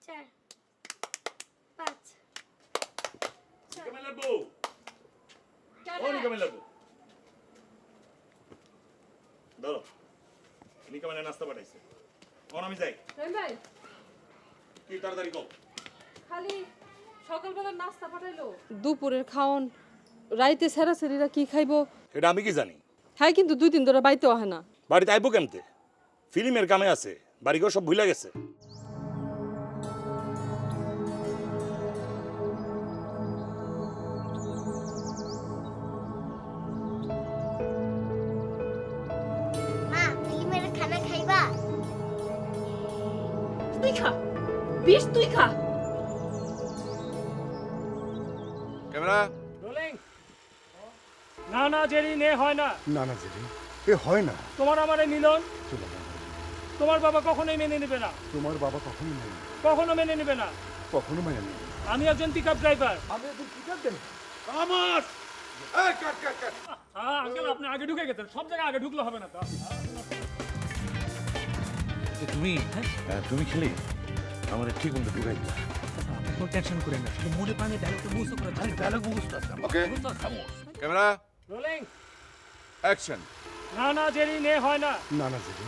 4 5 নিকামেলের বউ ও নিকামেলের বউ ধরো নিকামেলের নাস্তা পাঠাইছে কোন আমি যাই ভাই কি তাড়াতাড়ি কও খালি সকালবেলা নাস্তা পাঠাইলো দুপুরের খাওন রাইতে সেরাসেরিরা কি খাইবো এটা আমি কি জানি হ্যাঁ কিন্তু 2 দিন ধরে বাইতে হয় না বাড়িতে আইবো কেমতে ফিল্মের কামে আছে বাড়িঘর সব ভুলে গেছে মা ফিল্মের খানা খাইবা তুই খা বিষ তুই খা ক্যামেরা রোলিং না না জেরি নে হয় না না না জেরি এ হয় না। তোমার আমার এই মিলন চলো না। তোমার বাবা কখনোই মেনে নেবে না তোমার বাবা কখনো নেই, কখনো মেনে নেবে না কখনো মায়া নেই। আমি একজন পিকআপ ড্রাইভার আমি একদম পিকআপ দেন। আমার এই কাট কাট কাট হ্যাঁ আঙ্কেল আপনি আগে ঢুকে গেছেন সব জায়গায় আগে ঢুকলে হবে না তো তুমি খেলে আমার ঠিক মতো ঢুকাই দিলা কোনো টেনশন করে না শুধু মনে পানি ডায়লগটা মুখস্থ করে আরে ডায়লগ মুখস্থ আছে ওকে ক্যামেরা রোলিং অ্যাকশন না না জেরি নে হয় না না না জেরি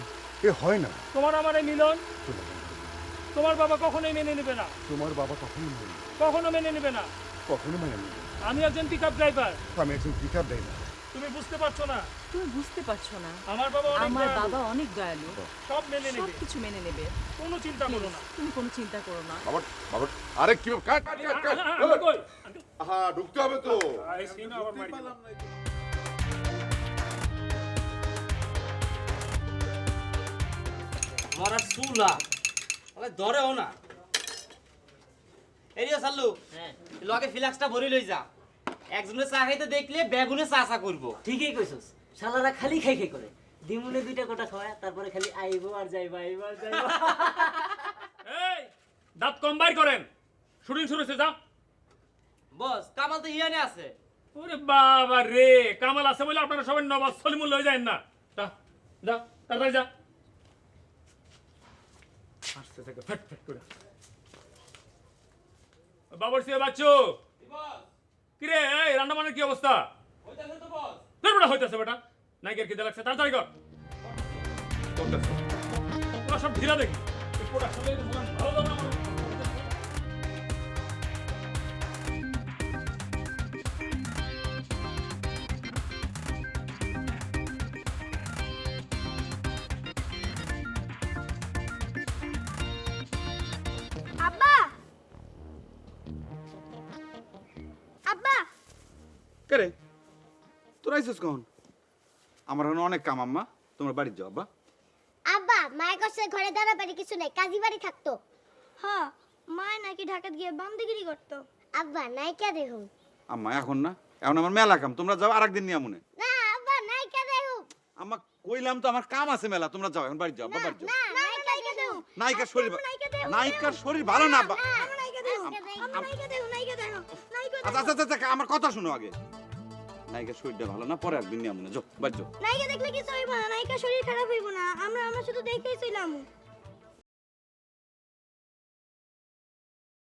এ হয় না। তোমার আমার এই মিলন চলো না। তোমার বাবা কখনোই মেনে নেবে না তোমার বাবা কখনো নেই, কখনো মেনে নেবে না কখনো মায়া নেই। আমি একজন পিকআপ ড্রাইভার আমি একজন পিকআপ দেয় না। তুমি বুঝতে পারছো না তুমি বুঝতে পারছো না আমার বাবা অনেক আমার দয়ালু। বাবা অনেক দয়ালু সব মেনে নেবে সবকিছু মেনে নেবে কোনো চিন্তা করো না তুমি কোনো চিন্তা করো না বাবা বাবা আরে কি কাট কাট কাট কাট আঙ্কেল কই আঙ্কেল হ্যাঁ ঢুকতে হবে তো এই সিন আবার মারি মারা সুলা আরে ধরেও না এরিয়া চালু লগে ফিলাক্সটা ভরি লই যা একজনে চা খাইতে দেখলে বেগুনে চা চা করবো ঠিকই কইছস শালারা খালি খাই খাই করে দিমুনে দুইটা কোটা খাওয়া তারপরে খালি আইবো আর যাইবো আইবো আর যাইবো এই দাঁত কম বাইর করেন শুটিং শুরু হচ্ছে যা বস কামাল তো ইয়ানে আছে ওরে বাবা রে কামাল আছে বলে আপনারা সবাই নবাব সলিমুল লয়ে যায় না যা যা তাড়াতাড়ি যা আসতে থেকে ফট ফট করে বাবর সে বাচ্চু কি রে এই রান্না বান্নার কি অবস্থা হইতাছে তো বস তোর বেটা হইতাছে বেটা নাইকের কি লাগছে তাড়াতাড়ি কর করতেছে তোরা সব ঢিলা দেখি এই প্রোডাকশন ভালো দাও না আমার। আব্বা আব্বা কে রে তোর আইছিস কখন আমার এখন অনেক কাম আম্মা তোমার বাড়ি যাও আব্বা আব্বা মায়ের কাছে ঘরে দাঁড়া বাড়ি কিছু নাই কাজী বাড়ি থাকতো হ্যাঁ মা নাকি ঢাকাত গিয়ে বান্দিগিরি করতো আব্বা নাইকা দেখুন আম্মা এখন না এখন আমার মেলা কাম তোমরা যাও আরেকদিন নিয়ে মনে না আব্বা নাইকা দেখুন আম্মা কইলাম তো আমার কাম আছে মেলা তোমরা যাও এখন বাড়ি যাও আব্বা বাড়ি যাও না নাইকা দেখুন নায়িকার শরীর নায়িকার শরীর ভালো না আব্বা নাইকা দেখুন নাইকা দেখুন নাইকা দেখুন নাইকা আচ্ছা আচ্ছা আচ্ছা আমার কথা শোনো আগে নায়িকার শরীরটা ভালো না পরে একদিন নিয়ে মনে যাও বাড়ি যাও নাইকা দেখলে কিছু হইব না নাইকা শরীর খারাপ হইব না আমরা শুধু দেখতেই ছিলাম